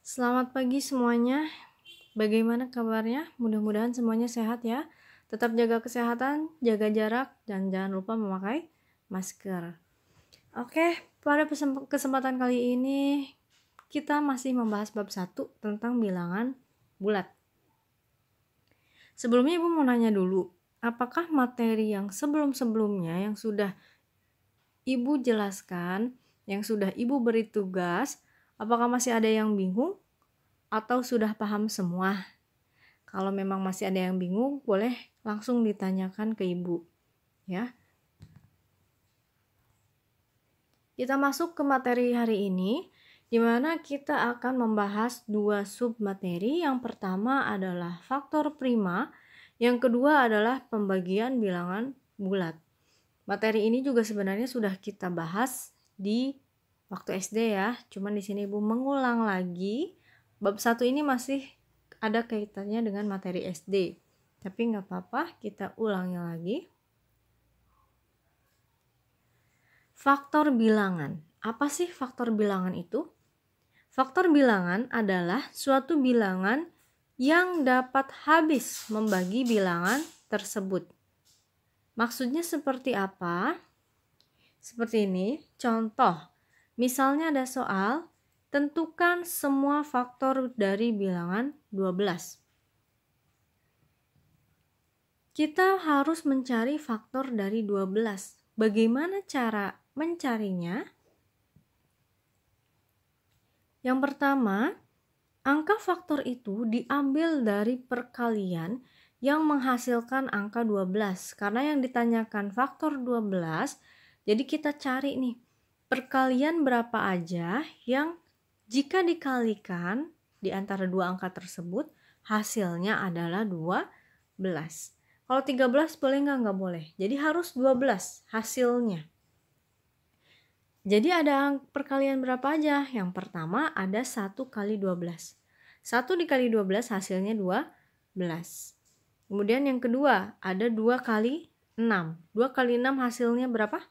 Selamat pagi semuanya. Bagaimana kabarnya? Mudah-mudahan semuanya sehat ya. Tetap jaga kesehatan, jaga jarak, dan jangan lupa memakai masker. Oke, pada kesempatan kali ini kita masih membahas bab 1 tentang bilangan bulat. Sebelumnya Ibu mau nanya dulu, apakah materi yang sebelum-sebelumnya yang sudah Ibu jelaskan, yang sudah Ibu beri tugas, apakah masih ada yang bingung atau sudah paham semua? Kalau memang masih ada yang bingung, boleh langsung ditanyakan ke Ibu, ya. Kita masuk ke materi hari ini, di mana kita akan membahas dua submateri. Yang pertama adalah faktor prima, yang kedua adalah pembagian bilangan bulat. Materi ini juga sebenarnya sudah kita bahas di waktu SD ya, cuman di sini Ibu mengulang lagi. Bab 1 ini masih ada kaitannya dengan materi SD, tapi nggak apa-apa, kita ulangi lagi. Faktor bilangan. Apa sih faktor bilangan itu? Faktor bilangan adalah suatu bilangan yang dapat habis membagi bilangan tersebut. Maksudnya seperti apa? Seperti ini, contoh. Misalnya ada soal, tentukan semua faktor dari bilangan 12. Kita harus mencari faktor dari 12. Bagaimana cara mencarinya? Yang pertama, angka faktor itu diambil dari perkalian yang menghasilkan angka 12. Karena yang ditanyakan faktor 12, jadi kita cari nih, perkalian berapa aja yang jika dikalikan di antara dua angka tersebut, hasilnya adalah 12. Kalau 13 boleh nggak? Nggak boleh. Jadi harus 12 hasilnya. Jadi ada perkalian berapa aja? Yang pertama ada 1 kali 12. 1 dikali 12 hasilnya 12. Kemudian yang kedua ada 2 kali 6. 2 kali 6 hasilnya berapa?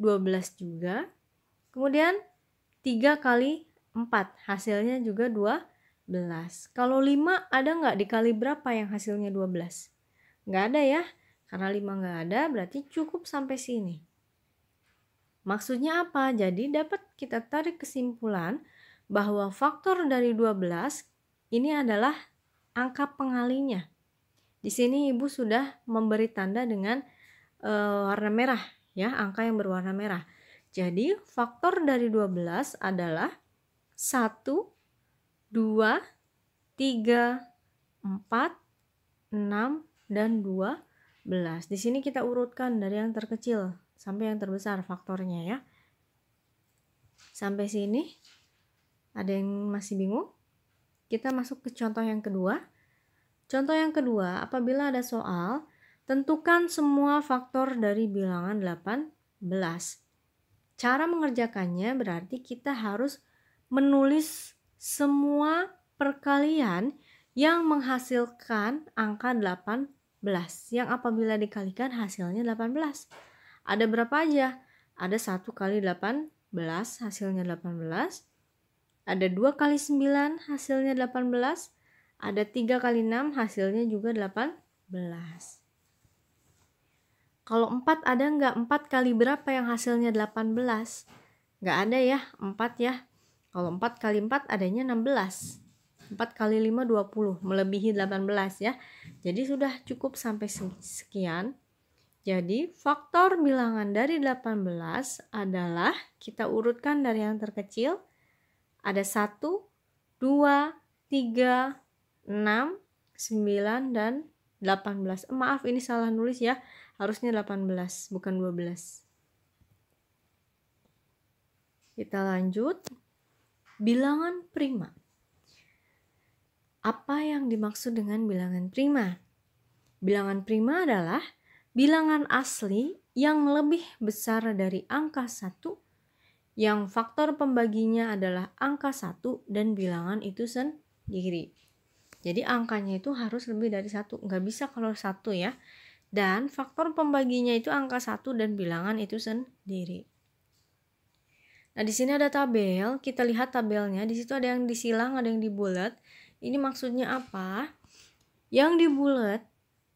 12 juga. Kemudian 3 kali 4 hasilnya juga 12. Kalau 5 ada nggak dikali berapa yang hasilnya 12? Nggak ada ya, karena 5 nggak ada berarti cukup sampai sini. Maksudnya apa? Jadi dapat kita tarik kesimpulan bahwa faktor dari 12 ini adalah angka pengalinya. Di sini Ibu sudah memberi tanda dengan warna merah ya, angka yang berwarna merah. Jadi faktor dari 12 adalah 1, 2, 3, 4, 6, dan 12. Di sini kita urutkan dari yang terkecil sampai yang terbesar faktornya ya. Sampai sini ada yang masih bingung? Kita masuk ke contoh yang kedua. Contoh yang kedua, apabila ada soal, tentukan semua faktor dari bilangan 18. Cara mengerjakannya berarti kita harus menulis semua perkalian yang menghasilkan angka 18, yang apabila dikalikan hasilnya 18. Ada berapa aja? Ada 1 kali 18 hasilnya 18. Ada 2 kali 9 hasilnya 18. Ada 3 kali 6 hasilnya juga 18. Kalau 4 ada nggak? 4 kali berapa yang hasilnya 18? Nggak ada ya, 4 ya. Kalau 4 kali 4 adanya 16. 4 kali 5 20, melebihi 18 ya. Jadi sudah cukup sampai sekian. Jadi faktor bilangan dari 18 adalah, kita urutkan dari yang terkecil, ada 1, 2, 3, 6, 9, dan 18. Maaf, ini salah nulis ya, harusnya 18 bukan 12. Kita lanjut. Bilangan prima. Apa yang dimaksud dengan bilangan prima? Bilangan prima adalah bilangan asli yang lebih besar dari angka 1, yang faktor pembaginya adalah angka 1 dan bilangan itu sendiri. Jadi angkanya itu harus lebih dari 1, nggak bisa kalau 1 ya. Dan faktor pembaginya itu angka 1 dan bilangan itu sendiri. Nah, di sini ada tabel, kita lihat tabelnya. Di situ ada yang disilang, ada yang dibulat. Ini maksudnya apa? Yang dibulat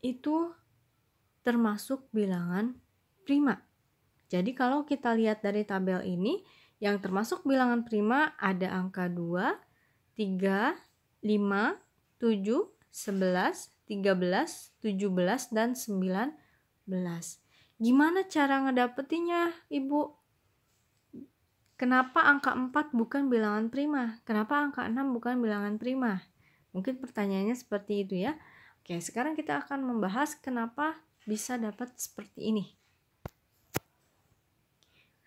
itu termasuk bilangan prima. Jadi kalau kita lihat dari tabel ini, yang termasuk bilangan prima ada angka 2, 3, 5, 7, 11, 13, 17, dan 19. Gimana cara ngedapetinnya, Ibu? Kenapa angka 4 bukan bilangan prima? Kenapa angka 6 bukan bilangan prima? Mungkin pertanyaannya seperti itu ya. Oke, sekarang kita akan membahas kenapa bisa dapat seperti ini.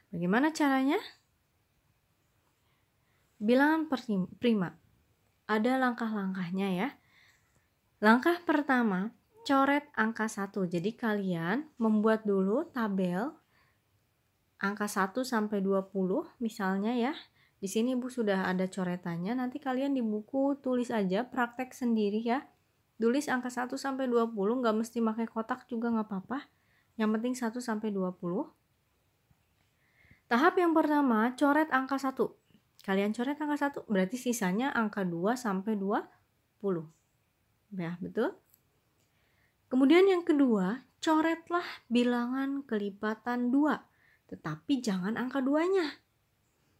Bagaimana caranya? Bilangan prima. Ada langkah-langkahnya ya. Langkah pertama, coret angka 1. Jadi kalian membuat dulu tabel angka 1 sampai 20 misalnya ya. Di sini Ibu sudah ada coretannya. Nanti kalian di buku tulis aja, praktek sendiri ya. Tulis angka 1 sampai 20, nggak mesti pakai kotak juga nggak apa-apa. Yang penting 1 sampai 20. Tahap yang pertama, coret angka 1. Kalian coret angka 1, berarti sisanya angka 2 sampai 20. Ya, betul? Kemudian yang kedua, coretlah bilangan kelipatan 2. Tetapi jangan angka 2-nya.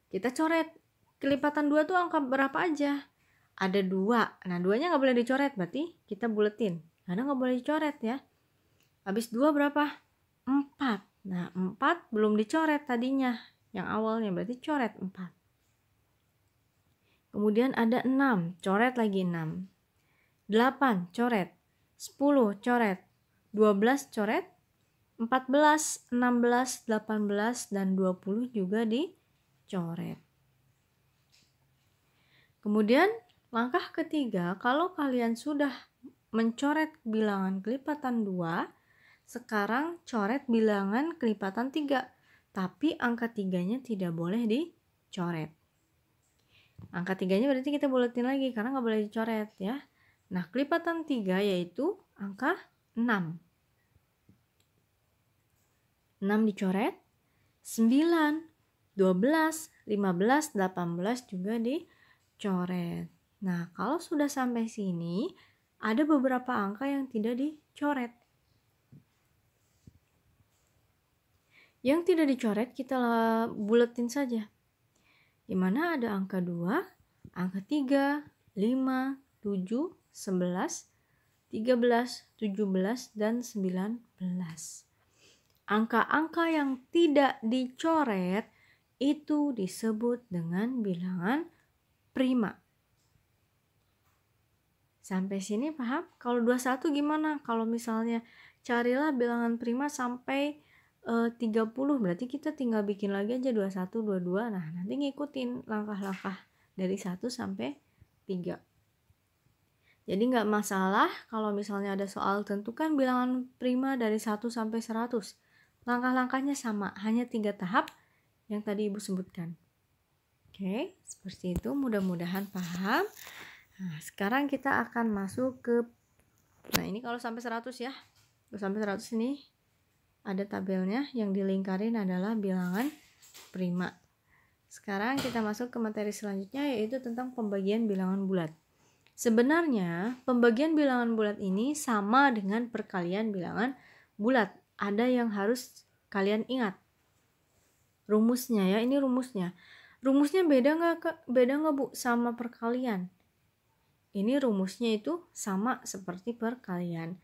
Kita coret kelipatan 2 tuh angka berapa aja? Ada 2. Nah, 2-nya nggak boleh dicoret, berarti kita buletin. Karena nggak boleh dicoret ya. Habis 2 berapa? 4. Nah, 4 belum dicoret tadinya. Yang awalnya, berarti coret 4. Kemudian ada 6. Coret lagi 6. 8. Coret. 10. Coret. 12. Coret. 14, 16, 18, dan 20 juga dicoret. Kemudian langkah ketiga, kalau kalian sudah mencoret bilangan kelipatan 2, sekarang coret bilangan kelipatan 3. Tapi angka 3-nya tidak boleh dicoret. Angka 3-nya berarti kita buletin lagi karena nggak boleh dicoret ya. Nah, kelipatan 3 yaitu angka 6. 6 dicoret, 9, 12, 15, 18 juga dicoret. Nah, kalau sudah sampai sini, ada beberapa angka yang tidak dicoret. Yang tidak dicoret kita buletin saja. Di mana ada angka 2, angka 3, 5, 7, 11, 13, 17, dan 19. Angka-angka yang tidak dicoret itu disebut dengan bilangan prima. Sampai sini paham? Kalau 21 gimana? Kalau misalnya carilah bilangan prima sampai 30, berarti kita tinggal bikin lagi aja 21, 22. Nah, nanti ngikutin langkah-langkah dari 1 sampai 3. Jadi nggak masalah kalau misalnya ada soal tentukan bilangan prima dari 1 sampai 100. Langkah-langkahnya sama, hanya 3 tahap yang tadi Ibu sebutkan. Oke, seperti itu, mudah-mudahan paham. Nah, sekarang kita akan masuk ke, nah ini kalau sampai 100 ya. Kalau sampai 100 ini ada tabelnya, yang dilingkarin adalah bilangan prima. Sekarang kita masuk ke materi selanjutnya, yaitu tentang pembagian bilangan bulat. Sebenarnya pembagian bilangan bulat ini sama dengan perkalian bilangan bulat. Ada yang harus kalian ingat. Rumusnya ya, ini rumusnya. Rumusnya beda nggak Bu sama perkalian? Ini rumusnya itu sama seperti perkalian.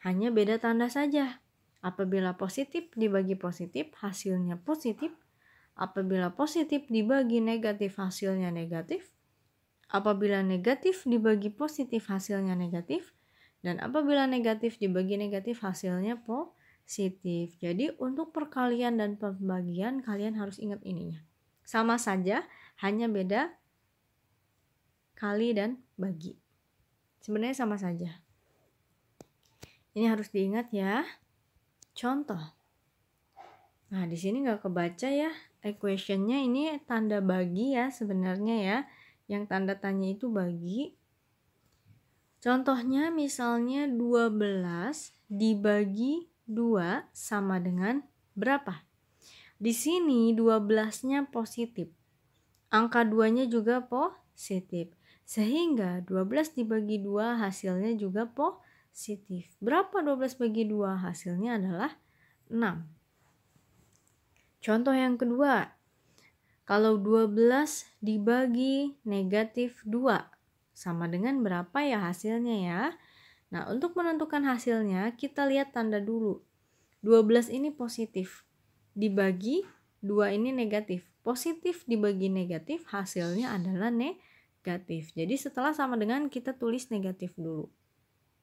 Hanya beda tanda saja. Apabila positif dibagi positif, hasilnya positif. Apabila positif dibagi negatif, hasilnya negatif. Apabila negatif dibagi positif, hasilnya negatif. Dan apabila negatif dibagi negatif, hasilnya positif. Jadi untuk perkalian dan pembagian kalian harus ingat ininya. Sama saja, hanya beda kali dan bagi. Sebenarnya sama saja. Ini harus diingat ya. Contoh. Nah, di sini nggak kebaca ya. Equationnya ini tanda bagi ya sebenarnya ya. Yang tanda tanya itu bagi. Contohnya misalnya 12 dibagi 2 sama dengan berapa? Di sini 12-nya positif. Angka 2-nya juga positif. Sehingga 12 dibagi 2 hasilnya juga positif. Berapa 12 bagi 2? Hasilnya adalah 6. Contoh yang kedua, kalau 12 dibagi negatif 2, sama dengan berapa ya hasilnya ya? Nah, untuk menentukan hasilnya, kita lihat tanda dulu. 12 ini positif, dibagi 2 ini negatif. Positif dibagi negatif, hasilnya adalah negatif. Jadi setelah sama dengan, kita tulis negatif dulu.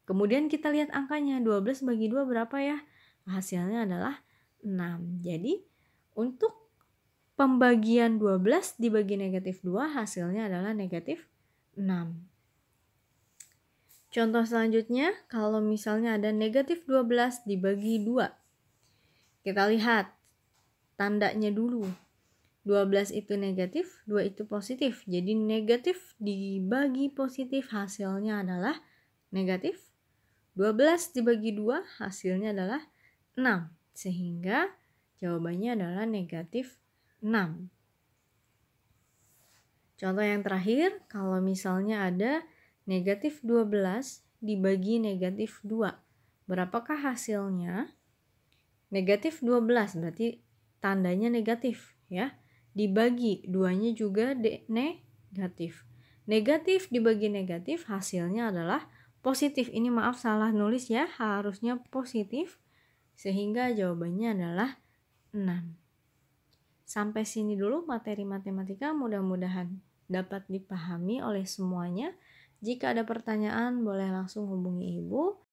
Kemudian kita lihat angkanya, 12 bagi 2 berapa ya? Hasilnya adalah 6. Jadi untuk pembagian 12 dibagi negatif 2 hasilnya adalah negatif 6. Contoh selanjutnya, kalau misalnya ada negatif 12 dibagi 2. Kita lihat tandanya dulu. 12 itu negatif, 2 itu positif. Jadi negatif dibagi positif hasilnya adalah negatif. 12 dibagi 2 hasilnya adalah 6. Sehingga jawabannya adalah negatif 6. Contoh yang terakhir, kalau misalnya ada negatif 12 dibagi negatif 2. Berapakah hasilnya? Negatif 12 berarti tandanya negatif ya. Dibagi 2-nya juga negatif. Negatif dibagi negatif hasilnya adalah positif. Ini maaf salah nulis ya, harusnya positif. Sehingga jawabannya adalah 6. Sampai sini dulu materi matematika, mudah-mudahan dapat dipahami oleh semuanya. Jika ada pertanyaan boleh langsung hubungi Ibu.